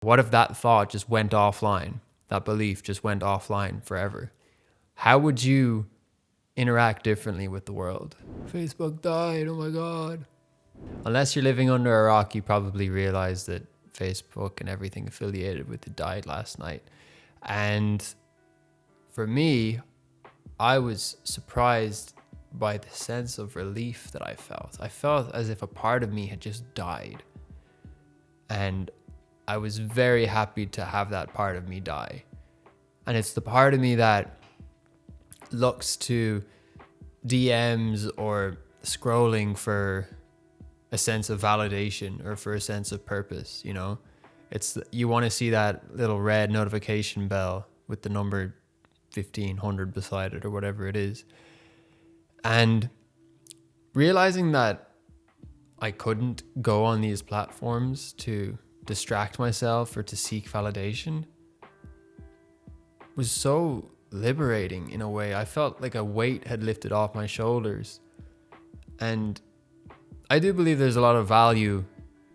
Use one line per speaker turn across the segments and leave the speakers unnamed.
What if that thought just went offline? That belief just went offline forever? How would you interact differently with the world? Facebook died, oh my God. Unless you're living under a rock, you probably realize that Facebook and everything affiliated with it died last night. And for me, I was surprised by the sense of relief that I felt. I felt as if a part of me had just died. And I was very happy to have that part of me die. And it's the part of me that looks to DMs or scrolling for a sense of validation or for a sense of purpose, you know? You want to see that little red notification bell with the number 1500 beside it or whatever it is. And realizing that I couldn't go on these platforms to distract myself or to seek validation was so liberating in a way. I felt like a weight had lifted off my shoulders. And I do believe there's a lot of value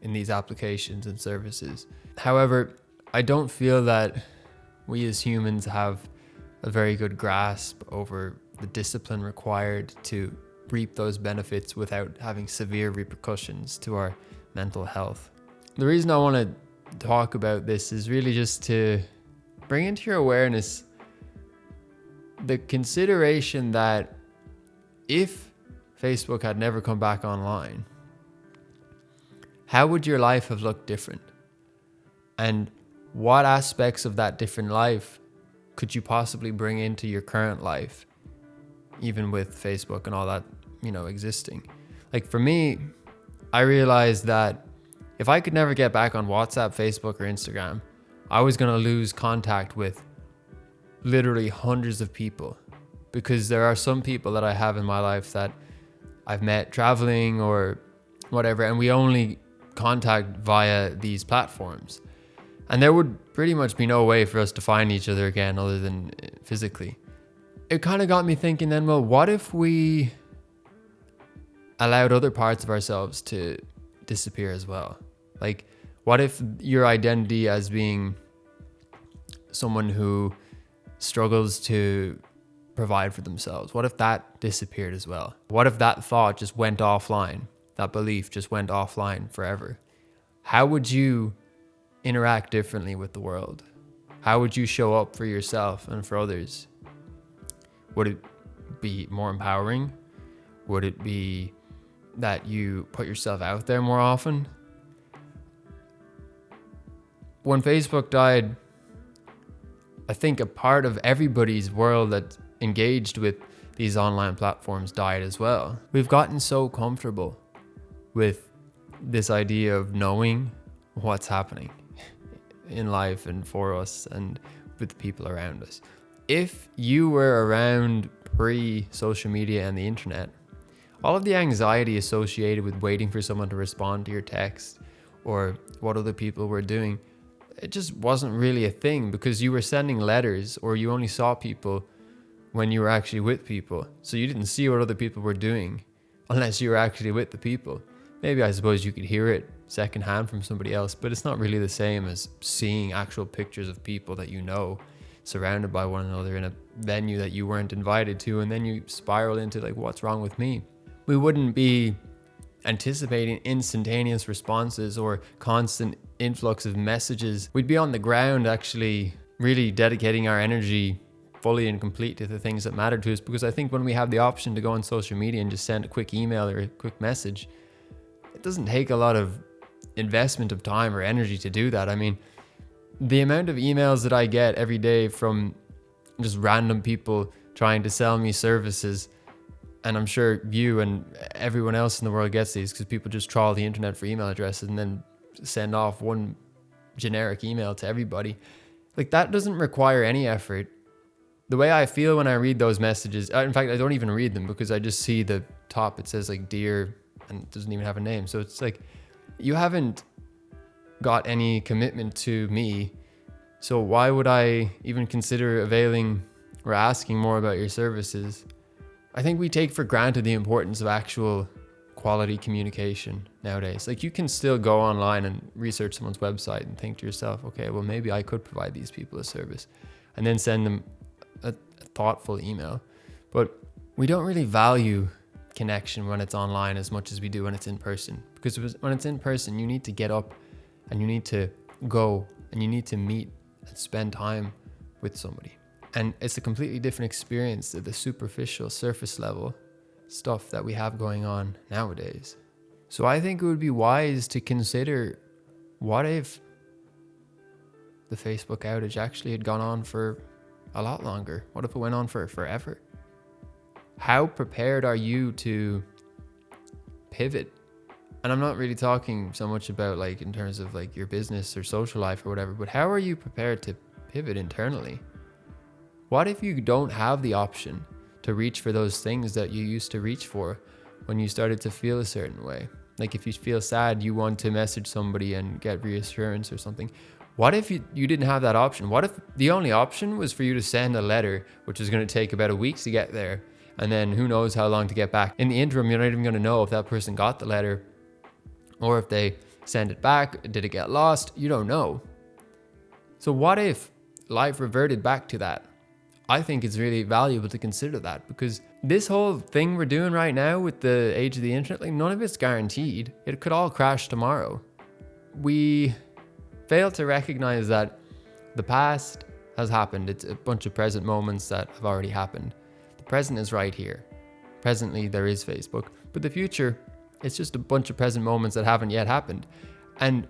in these applications and services. However, I don't feel that we as humans have a very good grasp over the discipline required to reap those benefits without having severe repercussions to our mental health. The reason I want to talk about this is really just to bring into your awareness the consideration that if Facebook had never come back online, how would your life have looked different? And what aspects of that different life could you possibly bring into your current life, even with Facebook and all that, existing? Like for me, I realized that if I could never get back on WhatsApp, Facebook, or Instagram, I was going to lose contact with literally hundreds of people, because there are some people that I have in my life that I've met traveling or whatever, and we only contact via these platforms. And there would pretty much be no way for us to find each other again other than physically. It kind of got me thinking then, well, what if we allowed other parts of ourselves to disappear as well? Like, what if your identity as being someone who struggles to provide for themselves, what if that disappeared as well? What if that thought just went offline? That belief just went offline forever? How would you interact differently with the world? How would you show up for yourself and for others? Would it be more empowering? Would it be that you put yourself out there more often? When Facebook died, I think a part of everybody's world that's engaged with these online platforms died as well. We've gotten so comfortable with this idea of knowing what's happening in life and for us and with the people around us. If you were around pre-social media and the internet, all of the anxiety associated with waiting for someone to respond to your text or what other people were doing, it just wasn't really a thing, because you were sending letters or you only saw people when you were actually with people. So you didn't see what other people were doing unless you were actually with the people. Maybe I suppose you could hear it secondhand from somebody else, but it's not really the same as seeing actual pictures of people that you know surrounded by one another in a venue that you weren't invited to, and then you spiral into like, what's wrong with me? We wouldn't be anticipating instantaneous responses or constant influx of messages. We'd be on the ground actually really dedicating our energy fully and complete to the things that matter to us, because I think when we have the option to go on social media and just send a quick email or a quick message, it doesn't take a lot of investment of time or energy to do that. I mean, the amount of emails that I get every day from just random people trying to sell me services, and I'm sure you and everyone else in the world gets these because people just trawl the internet for email addresses and then send off one generic email to everybody. Like, that doesn't require any effort. The way I feel when I read those messages, in fact, I don't even read them because I just see the top. It says like dear, and it doesn't even have a name. So it's like, you haven't got any commitment to me. So why would I even consider availing or asking more about your services? I think we take for granted the importance of actual quality communication nowadays. Like, you can still go online and research someone's website and think to yourself, okay, well, maybe I could provide these people a service, and then send them a thoughtful email. But we don't really value connection when it's online as much as we do when it's in person. Because when it's in person, you need to get up and you need to go and you need to meet and spend time with somebody. And it's a completely different experience to the superficial, surface level stuff that we have going on nowadays. So I think it would be wise to consider, what if the Facebook outage actually had gone on for a lot longer? What if it went on for forever? How prepared are you to pivot? And I'm not really talking so much about like in terms of like your business or social life or whatever, but how are you prepared to pivot internally? What if you don't have the option to reach for those things that you used to reach for when you started to feel a certain way? Like, if you feel sad, you want to message somebody and get reassurance or something. What if you didn't have that option? What if the only option was for you to send a letter, which is going to take about a week to get there, and then who knows how long to get back? In the interim, you're not even going to know if that person got the letter or if they send it back. Did it get lost? You don't know. So what if life reverted back to that? I think it's really valuable to consider that, because this whole thing we're doing right now with the age of the internet, like, none of it's guaranteed. It could all crash tomorrow. We fail to recognize that the past has happened. It's a bunch of present moments that have already happened. The present is right here. Presently, there is Facebook, but the future, it's just a bunch of present moments that haven't yet happened. And,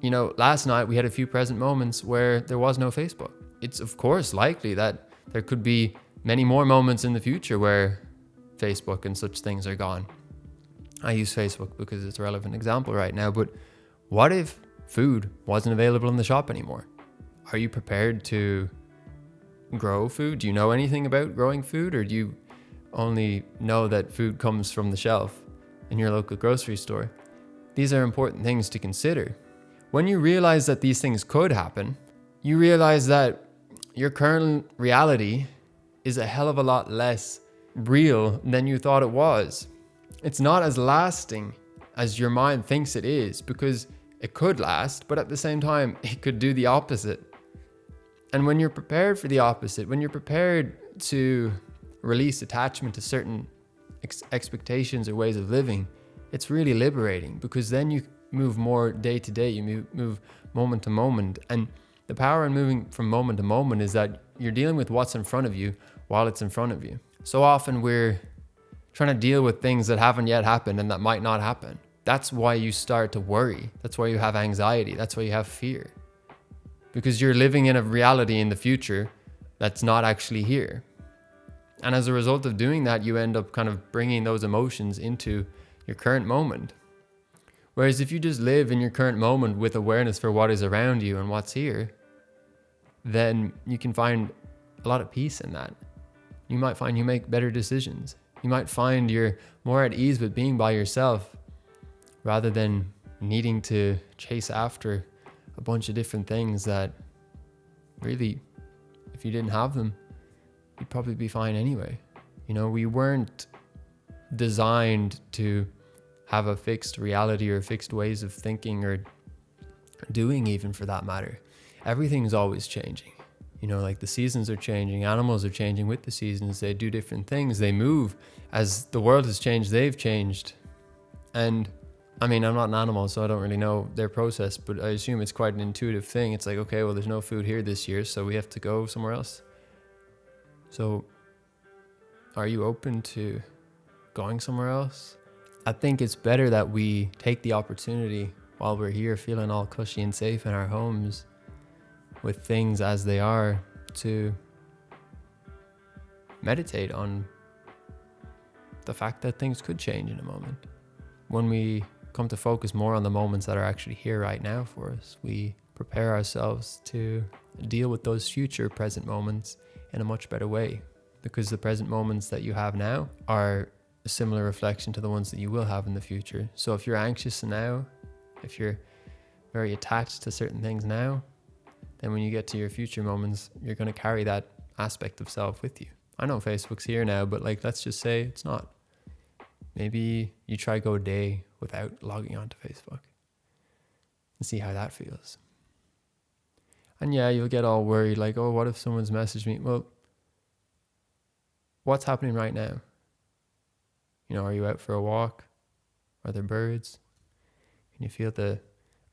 you know, last night we had a few present moments where there was no Facebook. It's of course likely that there could be many more moments in the future where Facebook and such things are gone. I use Facebook because it's a relevant example right now, but what if food wasn't available in the shop anymore? Are you prepared to grow food? Do you know anything about growing food, or do you only know that food comes from the shelf in your local grocery store? These are important things to consider. When you realize that these things could happen, you realize that your current reality is a hell of a lot less real than you thought it was. It's not as lasting as your mind thinks it is, because it could last, but at the same time, it could do the opposite. And when you're prepared for the opposite, when you're prepared to release attachment to certain expectations or ways of living, it's really liberating, because then you move more day to day, you move moment to moment. And the power in moving from moment to moment is that you're dealing with what's in front of you while it's in front of you. So often we're trying to deal with things that haven't yet happened and that might not happen. That's why you start to worry. That's why you have anxiety. That's why you have fear. Because you're living in a reality in the future that's not actually here. And as a result of doing that, you end up kind of bringing those emotions into your current moment. Whereas if you just live in your current moment with awareness for what is around you and what's here, then you can find a lot of peace in that. You might find you make better decisions. You might find you're more at ease with being by yourself, rather than needing to chase after a bunch of different things that really, if you didn't have them, you'd probably be fine anyway. You know, we weren't designed to have a fixed reality or fixed ways of thinking or doing, even for that matter. Everything's always changing. You know, like the seasons are changing, animals are changing with the seasons, they do different things, they move. As the world has changed, they've changed. And I mean, I'm not an animal, so I don't really know their process, but I assume it's quite an intuitive thing. It's like, okay, well, there's no food here this year, so we have to go somewhere else. So are you open to going somewhere else? I think it's better that we take the opportunity while we're here feeling all cushy and safe in our homes with things as they are, to meditate on the fact that things could change in a moment. When we come to focus more on the moments that are actually here right now for us, we prepare ourselves to deal with those future present moments in a much better way, because the present moments that you have now are a similar reflection to the ones that you will have in the future. So if you're anxious now, if you're very attached to certain things now, then when you get to your future moments, you're going to carry that aspect of self with you. I know Facebook's here now, but like, let's just say it's not. Maybe you try go a day without logging onto Facebook and see how that feels. And yeah, you'll get all worried, like, oh, what if someone's messaged me? Well, what's happening right now? You know, are you out for a walk? Are there birds? Can you feel the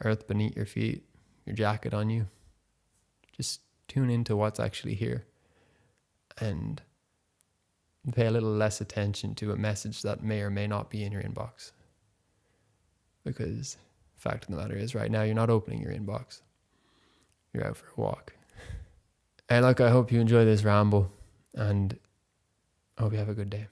earth beneath your feet, your jacket on you? Just tune into what's actually here and pay a little less attention to a message that may or may not be in your inbox. Because the fact of the matter is, right now, you're not opening your inbox. You're out for a walk. And look, I hope you enjoy this ramble, and I hope you have a good day.